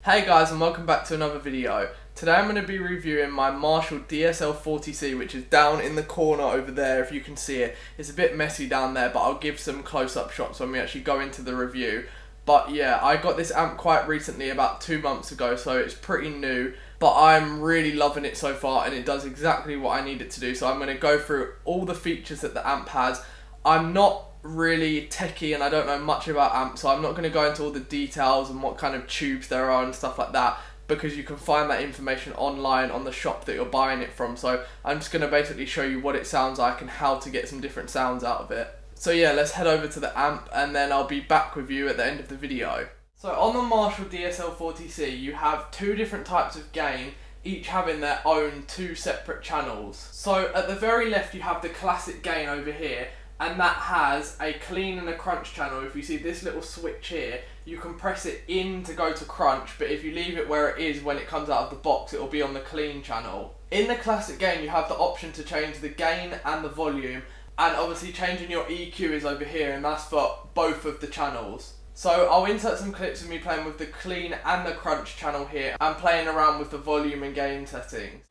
Hey guys, and welcome back to another video. Today I'm going to be reviewing my Marshall DSL40C, which is down in the corner over there if you can see it. It's a bit messy down there, but I'll give some close-up shots when we actually go into the review. But yeah, I got this amp quite recently, about 2 months ago, so it's pretty new. But I'm really loving it so far, and it does exactly what I need it to do. So I'm going to go through all the features that the amp has. I'm not really techie and I don't know much about amps, so I'm not going to go into all the details and what kind of tubes there are and stuff like that, because you can find that information online on the shop that you're buying it from. So I'm just going to basically show you what it sounds like and how to get some different sounds out of it. So yeah, let's head over to the amp and then I'll be back with you at the end of the video. So on the Marshall DSL40C you have two different types of gain, each having their own two separate channels. So at the very left you have the classic gain over here, and that has a clean and a crunch channel. If you see this little switch here, you can press it in to go to crunch, but if you leave it where it is when it comes out of the box, it will be on the clean channel. In the classic gain, you have the option to change the gain and the volume, and obviously changing your EQ is over here, and that's for both of the channels. So I'll insert some clips of me playing with the clean and the crunch channel here, and playing around with the volume and gain settings.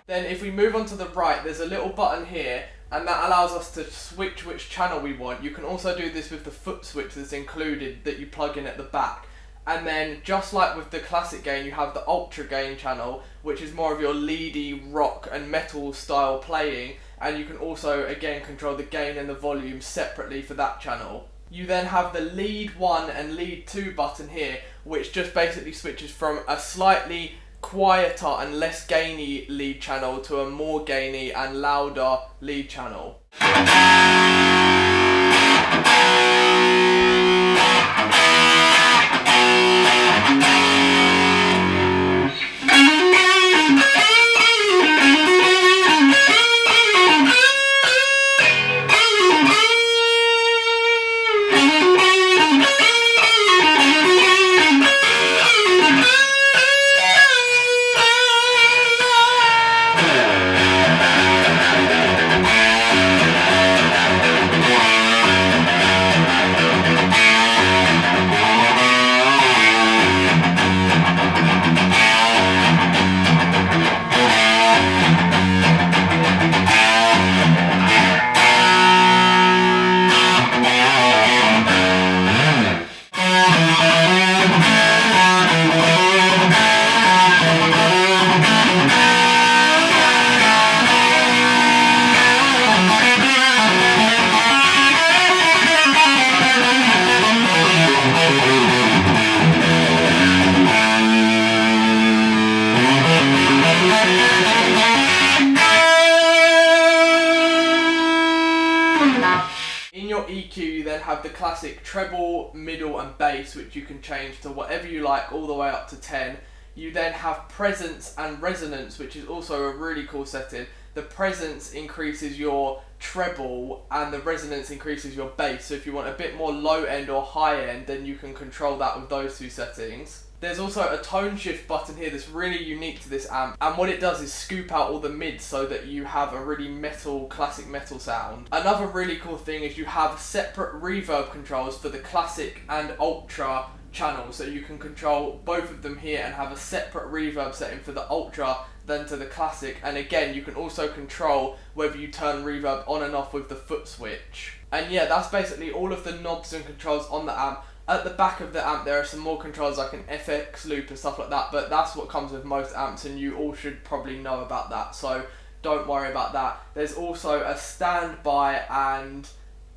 Then if we move on to the right, there's a little button here, and that allows us to switch which channel we want. You can also do this with the foot switch that's included that you plug in at the back. And then just like with the classic gain, you have the ultra gain channel, which is more of your leady rock and metal style playing, and you can also again control the gain and the volume separately for that channel. You then have the lead 1 and lead 2 button here, which just basically switches from a slightly quieter and less gainy lead channel to a more gainy and louder lead channel. In your EQ you then have the classic treble, middle and bass, which you can change to whatever you like all the way up to 10. You then have presence and resonance, which is also a really cool setting. The presence increases your treble and the resonance increases your bass. So if you want a bit more low end or high end, then you can control that with those two settings. There's also a tone shift button here that's really unique to this amp, and what it does is scoop out all the mids so that you have a really metal, classic metal sound. Another really cool thing is you have separate reverb controls for the classic and ultra channels, so you can control both of them here and have a separate reverb setting for the ultra than to the classic, and again you can also control whether you turn reverb on and off with the foot switch. And yeah, that's basically all of the knobs and controls on the amp. At the back of the amp there are some more controls like an FX loop and stuff like that, but that's what comes with most amps and you all should probably know about that, so don't worry about that. There's also a standby and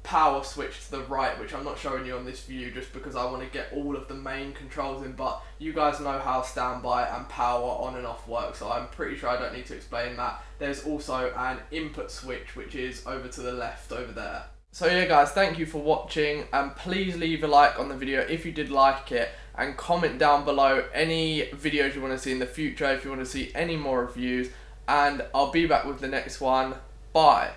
power switch to the right, which I'm not showing you on this view just because I want to get all of the main controls in, but you guys know how standby and power on and off work, so I'm pretty sure I don't need to explain that. There's also an input switch which is over to the left over there. So yeah guys, thank you for watching, and please leave a like on the video if you did like it, and comment down below any videos you want to see in the future if you want to see any more reviews, and I'll be back with the next one. Bye.